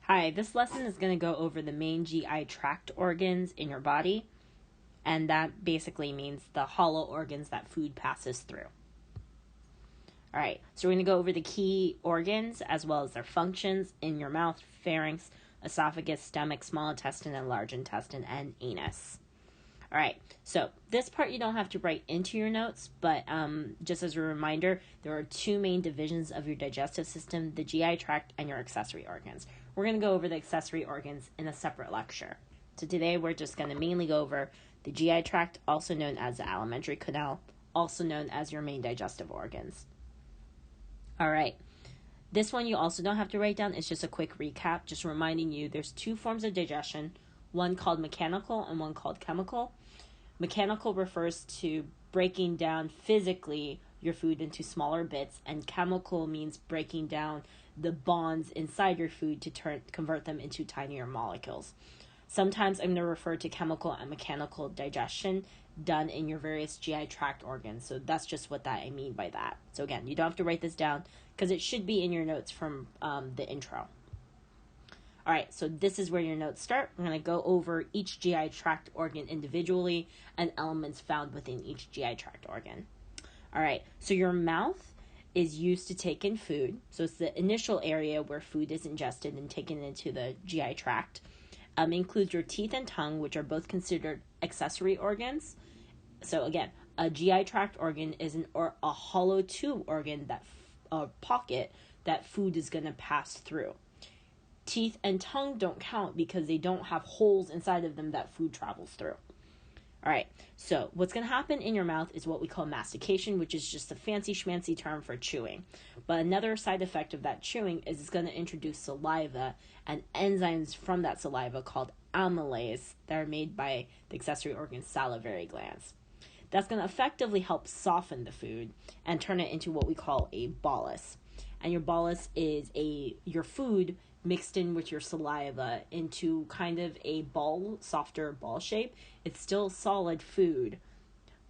Hi, this lesson is going to go over the main GI tract organs in your body, and that basically means the hollow organs that food passes through. All right, so we're going to go over the key organs as well as their functions in your mouth, pharynx, esophagus, stomach, small intestine, and large intestine, and anus. All right, so this part you don't have to write into your notes, but just as a reminder, there are two main divisions of your digestive system, the GI tract and your accessory organs. We're going to go over the accessory organs in a separate lecture. So today we're just going to mainly go over the GI tract, also known as the alimentary canal, also known as your main digestive organs. All right, this one you also don't have to write down. It's just a quick recap, just reminding you there's two forms of digestion, one called mechanical and one called chemical. Mechanical refers to breaking down physically your food into smaller bits, and chemical means breaking down the bonds inside your food to convert them into tinier molecules. Sometimes I'm going to refer to chemical and mechanical digestion done in your various GI tract organs. So that's just what I mean by that. So again, you don't have to write this down because it should be in your notes from the intro. All right, so this is where your notes start. We're going to go over each GI tract organ individually and elements found within each GI tract organ. All right, so your mouth is used to take in food. So it's the initial area where food is ingested and taken into the GI tract. Includes your teeth and tongue, which are both considered accessory organs. So again, a GI tract organ is a hollow tube organ, a pocket that food is going to pass through. Teeth and tongue don't count because they don't have holes inside of them that food travels through. All right, so what's going to happen in your mouth is what we call mastication, which is just a fancy schmancy term for chewing. But another side effect of that chewing is it's going to introduce saliva and enzymes from that saliva called amylase that are made by the accessory organ salivary glands. That's going to effectively help soften the food and turn it into what we call a bolus. And your bolus is your food mixed in with your saliva into kind of a softer ball shape. It's still solid food,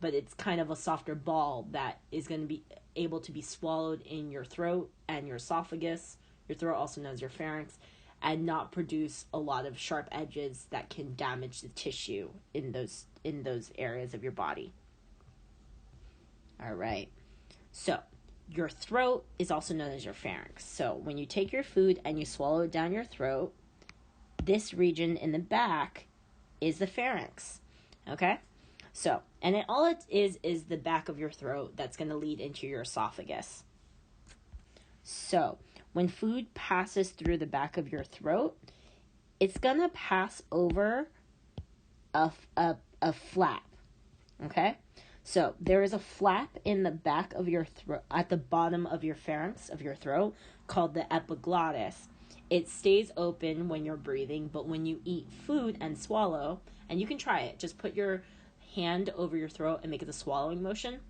but it's kind of a softer ball that is going to be able to be swallowed in your throat and your esophagus, your throat also known as your pharynx, and not produce a lot of sharp edges that can damage the tissue in those areas of your body. All right, so your throat is also known as your pharynx. So when you take your food and you swallow it down your throat, this region in the back is the pharynx. Okay? So, and all it is the back of your throat that's going to lead into your esophagus. So, when food passes through the back of your throat, it's going to pass over a flap. Okay? So there is a flap in the back of your throat, at the bottom of your pharynx, of your throat, called the epiglottis. It stays open when you're breathing, but when you eat food and swallow, and you can try it, just put your hand over your throat and make it a swallowing motion.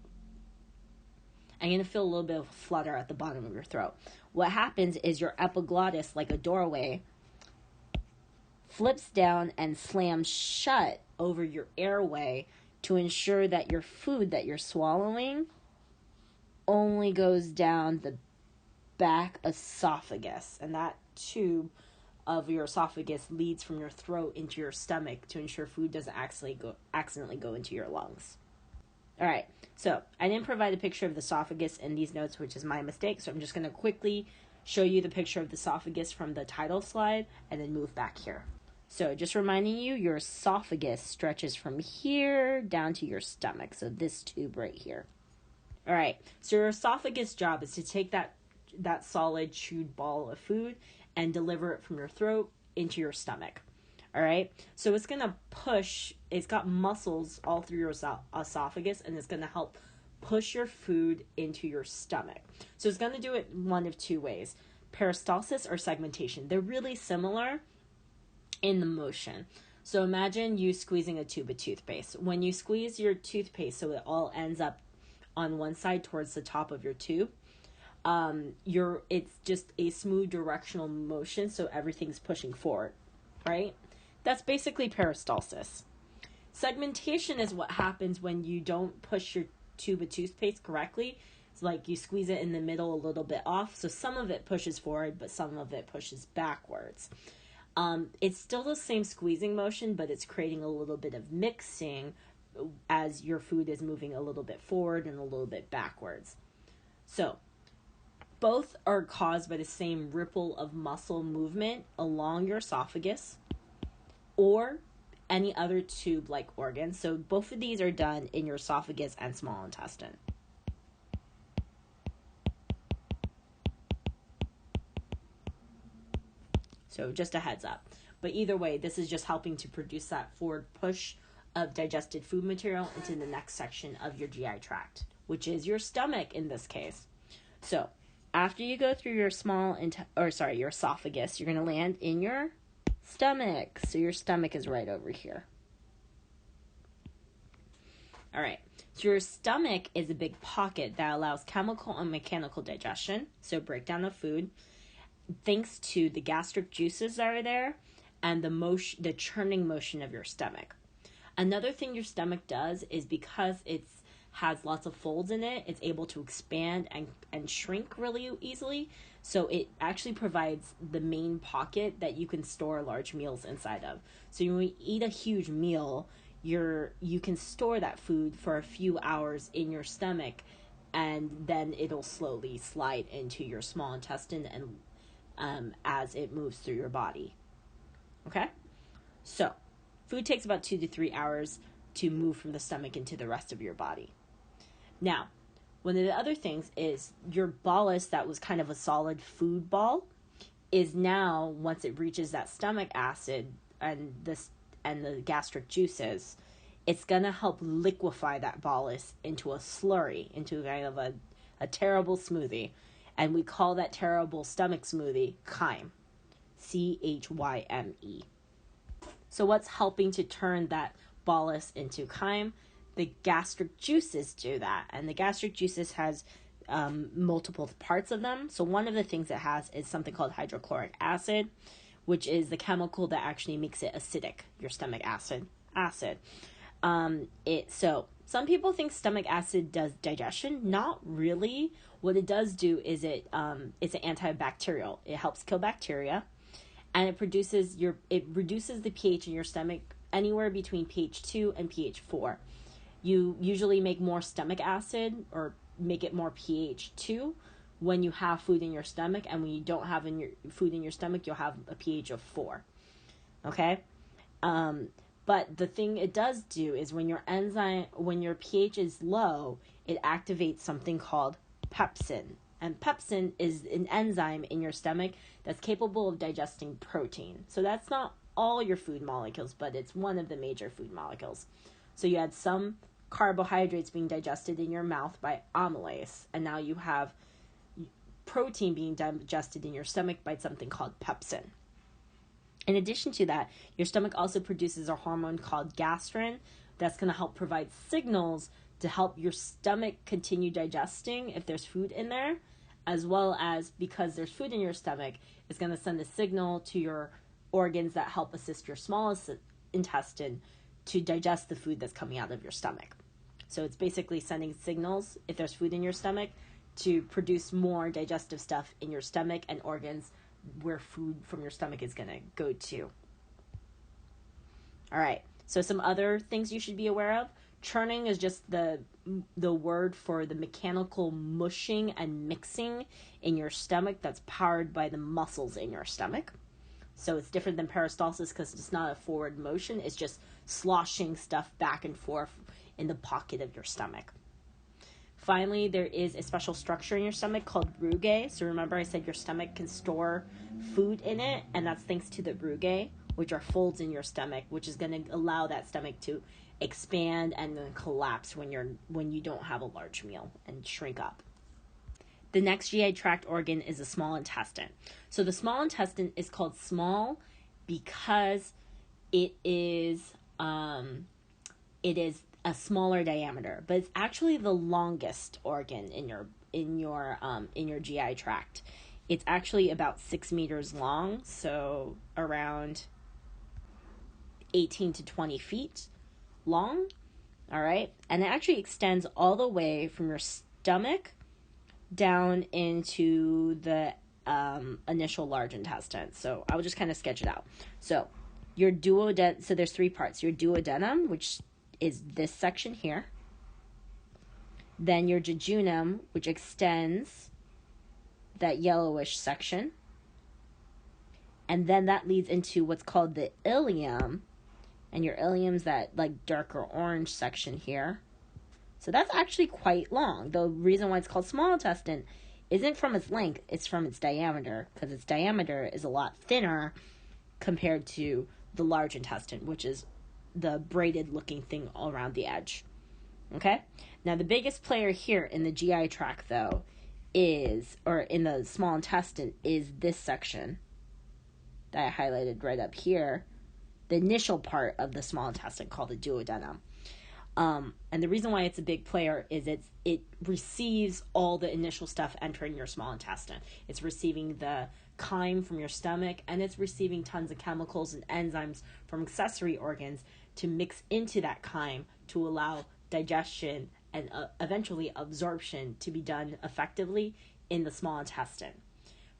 And you're going to feel a little bit of flutter at the bottom of your throat. What happens is your epiglottis, like a doorway, flips down and slams shut over your airway to ensure that your food that you're swallowing only goes down the back esophagus. And that tube of your esophagus leads from your throat into your stomach to ensure food doesn't accidentally go into your lungs. All right, so I didn't provide a picture of the esophagus in these notes, which is my mistake. So I'm just going to quickly show you the picture of the esophagus from the title slide and then move back here. So just reminding you, your esophagus stretches from here down to your stomach. So this tube right here. All right. So your esophagus job is to take that solid chewed ball of food and deliver it from your throat into your stomach. All right. So it's going to push. It's got muscles all through your esophagus, and it's going to help push your food into your stomach. So it's going to do it one of two ways: peristalsis or segmentation. They're really similar in the motion. So imagine you squeezing a tube of toothpaste. When you squeeze your toothpaste so it all ends up on one side towards the top of your tube, it's just a smooth directional motion, so everything's pushing forward, right? That's basically peristalsis. Segmentation is what happens when you don't push your tube of toothpaste correctly. So like you squeeze it in the middle a little bit off. So some of it pushes forward, but some of it pushes backwards. It's still the same squeezing motion, but it's creating a little bit of mixing as your food is moving a little bit forward and a little bit backwards. So both are caused by the same ripple of muscle movement along your esophagus or any other tube-like organ. So both of these are done in your esophagus and small intestine. So just a heads up. But either way, this is just helping to produce that forward push of digested food material into the next section of your GI tract, which is your stomach in this case. So after you go through your your esophagus, you're going to land in your stomach. So your stomach is right over here. All right. So your stomach is a big pocket that allows chemical and mechanical digestion, so breakdown of food, thanks to the gastric juices that are there and the churning motion of your stomach. Another thing your stomach does is because it has lots of folds in it, it's able to expand and shrink really easily. So it actually provides the main pocket that you can store large meals inside of. So when you eat a huge meal, you can store that food for a few hours in your stomach, and then it'll slowly slide into your small intestine and as it moves through your body. Okay? So food takes about 2 to 3 hours to move from the stomach into the rest of your body. Now, one of the other things is your bolus that was kind of a solid food ball is now, once it reaches that stomach acid and the gastric juices, it's going to help liquefy that bolus into a slurry, into kind of a terrible smoothie. And we call that terrible stomach smoothie chyme. CHYME. So what's helping to turn that bolus into chyme? The gastric juices do that. And the gastric juices has multiple parts of them. So one of the things it has is something called hydrochloric acid, which is the chemical that actually makes it acidic, your stomach acid. So some people think stomach acid does digestion. Not really. What it does do is it's an antibacterial. It helps kill bacteria, and it reduces the pH in your stomach anywhere between pH 2 and pH 4. You usually make more stomach acid or make it more pH 2 when you have food in your stomach, and when you don't have food in your stomach, you'll have a pH of 4. Okay? But the thing it does do is when your pH is low, it activates something called pepsin. And pepsin is an enzyme in your stomach that's capable of digesting protein. So that's not all your food molecules, but it's one of the major food molecules. So you had some carbohydrates being digested in your mouth by amylase, and now you have protein being digested in your stomach by something called pepsin. In addition to that, your stomach also produces a hormone called gastrin that's going to help provide signals to help your stomach continue digesting if there's food in there, as well as, because there's food in your stomach, it's going to send a signal to your organs that help assist your smallest intestine to digest the food that's coming out of your stomach. So it's basically sending signals, if there's food in your stomach, to produce more digestive stuff in your stomach and organs where food from your stomach is going to go to. All right, so some other things you should be aware of. Churning is just the word for the mechanical mushing and mixing in your stomach that's powered by the muscles in your stomach. So it's different than peristalsis because it's not a forward motion. It's just sloshing stuff back and forth in the pocket of your stomach. Finally, there is a special structure in your stomach called rugae. So remember I said your stomach can store food in it, and that's thanks to the rugae, which are folds in your stomach, which is going to allow that stomach to expand and then collapse when you don't have a large meal and shrink up. The next GI tract organ is the small intestine. So the small intestine is called small because it is a smaller diameter, but it's actually the longest organ in your GI tract. It's actually about 6 meters long, so around 18 to 20 feet long. All right, and it actually extends all the way from your stomach down into the initial large intestine. So I will just kind of sketch it out. So your so there's three parts. Your duodenum, which is this section here. Then your jejunum, which extends that yellowish section. And then that leads into what's called the ileum. And your ileum's that like darker orange section here. So that's actually quite long. The reason why it's called small intestine isn't from its length, it's from its diameter, because its diameter is a lot thinner compared to the large intestine, which is the braided looking thing all around the edge. Okay? Now the biggest player here in the GI tract though or in the small intestine is this section that I highlighted right up here, the initial part of the small intestine called the duodenum. And the reason why it's a big player is it receives all the initial stuff entering your small intestine. It's receiving the chyme from your stomach, and it's receiving tons of chemicals and enzymes from accessory organs to mix into that chyme to allow digestion and eventually absorption to be done effectively in the small intestine.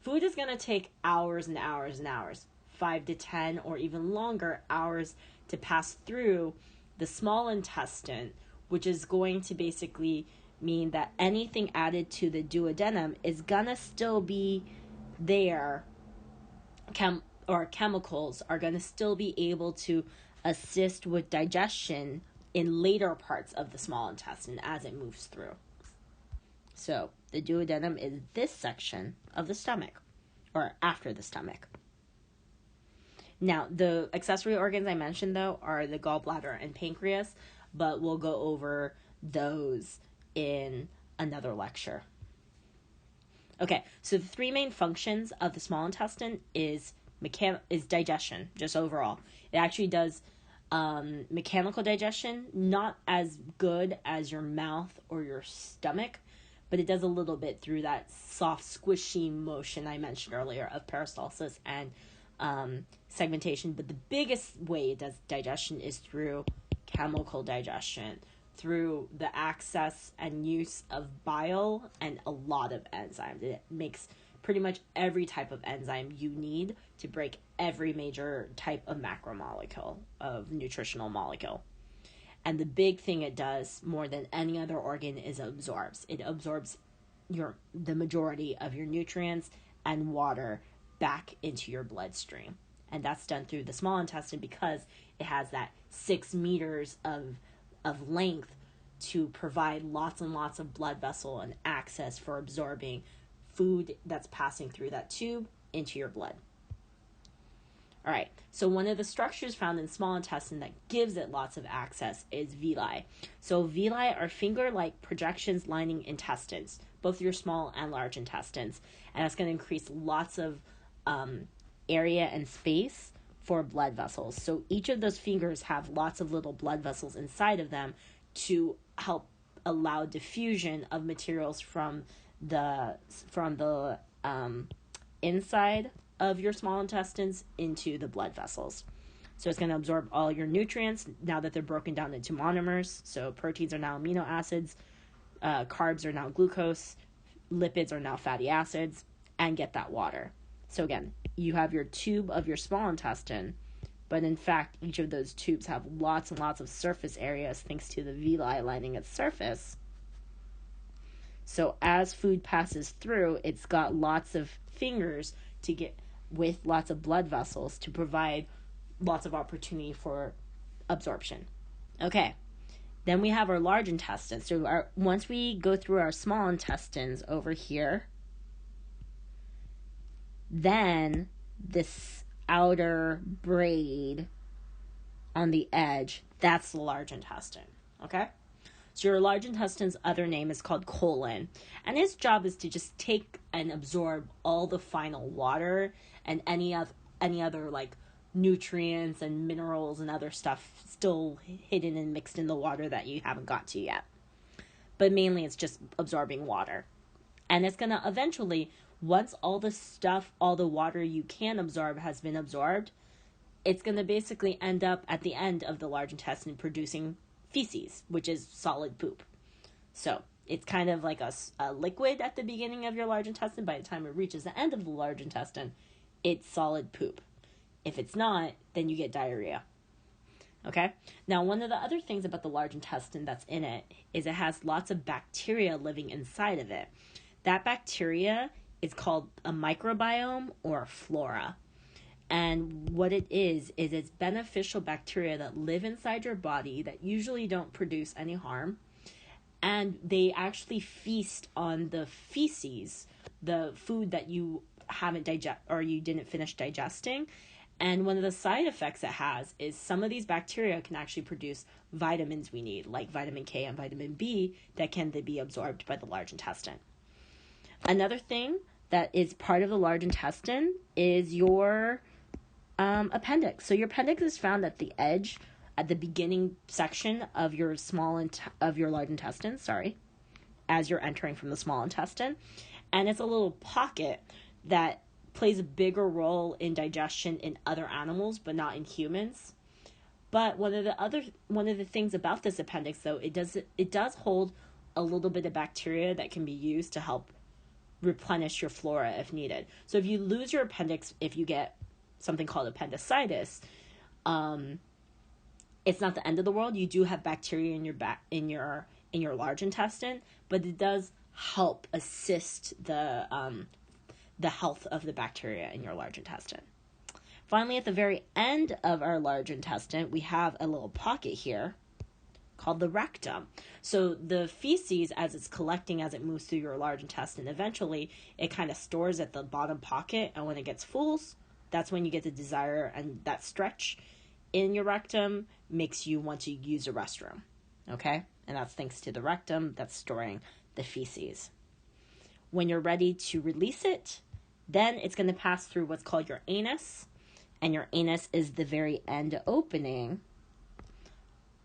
Food is going to take hours and hours and hours, 5 to 10 or even longer hours to pass through the small intestine, which is going to basically mean that anything added to the duodenum is gonna still be there. Chemicals are gonna still be able to assist with digestion in later parts of the small intestine as it moves through. So the duodenum is this section of the stomach, or after the stomach. Now, the accessory organs I mentioned, though, are the gallbladder and pancreas, but we'll go over those in another lecture. Okay, so the three main functions of the small intestine is digestion, just overall. It actually does mechanical digestion, not as good as your mouth or your stomach, but it does a little bit through that soft, squishy motion I mentioned earlier of peristalsis and segmentation. But the biggest way it does digestion is through chemical digestion, through the access and use of bile and a lot of enzymes. It makes pretty much every type of enzyme you need to break every major type of macromolecule, of nutritional molecule. And the big thing it does more than any other organ is absorbs. It absorbs the majority of your nutrients and water back into your bloodstream. And that's done through the small intestine because it has that 6 meters of length to provide lots and lots of blood vessel and access for absorbing food that's passing through that tube into your blood. All right, so one of the structures found in small intestine that gives it lots of access is villi. So villi are finger-like projections lining intestines, both your small and large intestines, and that's going to increase lots of area and space for blood vessels. So each of those fingers have lots of little blood vessels inside of them to help allow diffusion of materials from the inside of your small intestines into the blood vessels. So it's going to absorb all your nutrients now that they're broken down into monomers. So proteins are now amino acids, carbs are now glucose, lipids are now fatty acids, and get that water. So again, you have your tube of your small intestine, but in fact, each of those tubes have lots and lots of surface areas thanks to the villi lining its surface. So as food passes through, it's got lots of fingers to get with lots of blood vessels to provide lots of opportunity for absorption. Okay, then we have our large intestines. So once we go through our small intestines over here, then this outer braid on the edge, that's the large intestine, okay? So your large intestine's other name is called colon, and its job is to just take and absorb all the final water and any other like nutrients and minerals and other stuff still hidden and mixed in the water that you haven't got to yet. But mainly it's just absorbing water. And it's going to eventually, once all the water you can absorb has been absorbed, it's going to basically end up at the end of the large intestine producing feces, which is solid poop. So It's kind of like a liquid at the beginning of your large intestine. By the time it reaches the end of the large intestine, it's solid poop. If it's not, then you get diarrhea. Okay? Now, one of the other things about the large intestine that's in it is it has lots of bacteria living inside of it. That bacteria is called a microbiome or a flora. And what it is it's beneficial bacteria that live inside your body that usually don't produce any harm. And they actually feast on the feces, the food that you haven't or you didn't finish digesting. And one of the side effects it has is some of these bacteria can actually produce vitamins we need, like vitamin K and vitamin B, that can then be absorbed by the large intestine. Another thing that is part of the large intestine is your appendix. So your appendix is found at the edge, at the beginning section of your large intestine, as you're entering from the small intestine. And it's a little pocket that plays a bigger role in digestion in other animals, but not in humans. But one of the things about this appendix, though, it does hold a little bit of bacteria that can be used to help replenish your flora if needed. So if you lose your appendix, if you get something called appendicitis, it's not the end of the world. You do have bacteria in your large intestine, but it does help assist the health of the bacteria in your large intestine. Finally, at the very end of our large intestine, we have a little pocket here called the rectum. So the feces, as it's collecting, as it moves through your large intestine, eventually it kind of stores at the bottom pocket, and when it gets full, that's when you get the desire, and that stretch in your rectum makes you want to use a restroom, okay? And that's thanks to the rectum that's storing the feces. When you're ready to release it, then it's going to pass through what's called your anus, and your anus is the very end opening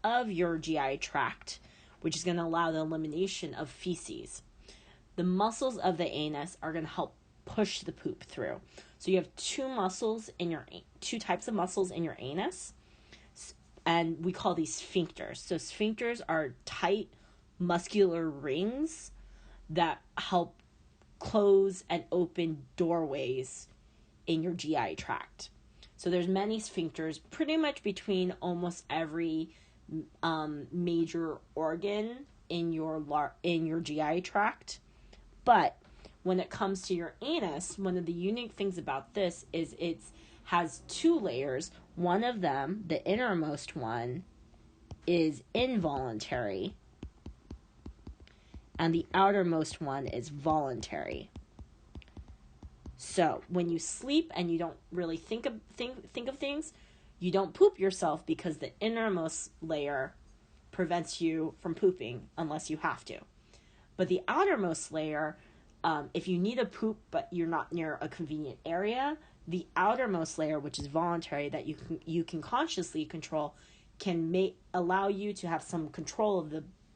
of your GI tract, which is going to allow the elimination of feces. The muscles of the anus are going to help push the poop through. So you have two types of muscles in your anus, and we call these sphincters. So sphincters are tight muscular rings that help close and open doorways in your GI tract. So there's many sphincters pretty much between almost every major organ in your GI tract. But when it comes to your anus, one of the unique things about this is it has two layers. One of them, the innermost one, is involuntary, and the outermost one is voluntary. So when you sleep and you don't really think of things, you don't poop yourself because the innermost layer prevents you from pooping unless you have to. But the outermost layer, if you need a poop but you're not near a convenient area, the outermost layer, which is voluntary, that you can consciously control, can allow you to have some control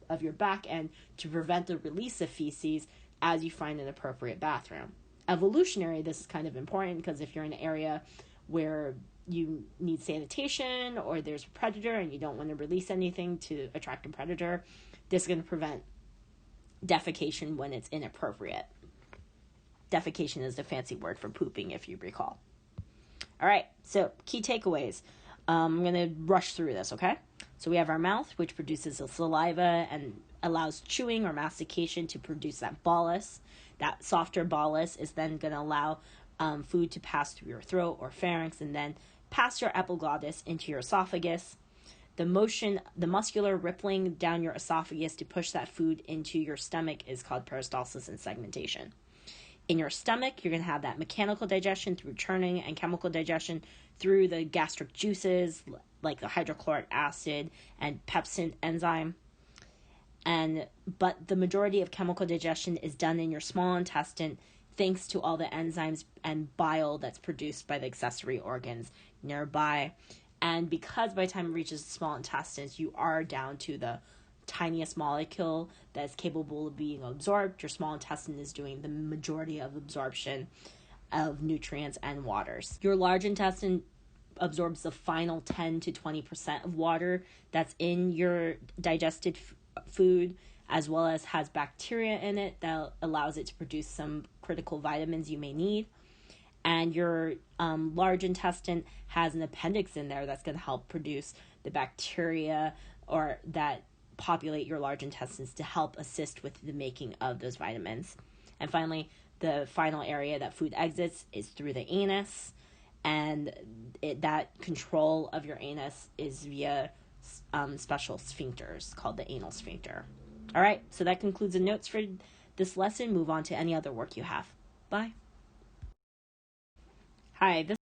of your back end to prevent the release of feces as you find an appropriate bathroom. Evolutionary, this is kind of important because if you're in an area where you need sanitation or there's a predator and you don't want to release anything to attract a predator, this is going to prevent defecation when it's inappropriate. Defecation is the fancy word for pooping, if you recall. All right, so key takeaways. I'm going to rush through this, okay? So we have our mouth, which produces the saliva and allows chewing or mastication to produce that bolus. That softer bolus is then going to allow food to pass through your throat or pharynx and then pass your epiglottis into your esophagus. The muscular rippling down your esophagus to push that food into your stomach is called peristalsis and segmentation. In your stomach, you're going to have that mechanical digestion through churning and chemical digestion through the gastric juices like the hydrochloric acid and pepsin enzyme. But the majority of chemical digestion is done in your small intestine thanks to all the enzymes and bile that's produced by the accessory organs nearby. And because by the time it reaches the small intestines, you are down to the tiniest molecule that's capable of being absorbed, your small intestine is doing the majority of absorption of nutrients and waters. Your large intestine absorbs the final 10 to 20% of water that's in your digested food, as well as has bacteria in it that allows it to produce some critical vitamins you may need. And your large intestine has an appendix in there that's going to help produce the bacteria or that populate your large intestines to help assist with the making of those vitamins. And finally, the final area that food exits is through the anus, and that control of your anus is via special sphincters called the anal sphincter. All right, so that concludes the notes for this lesson. Move on to any other work you have. Bye. Hi, this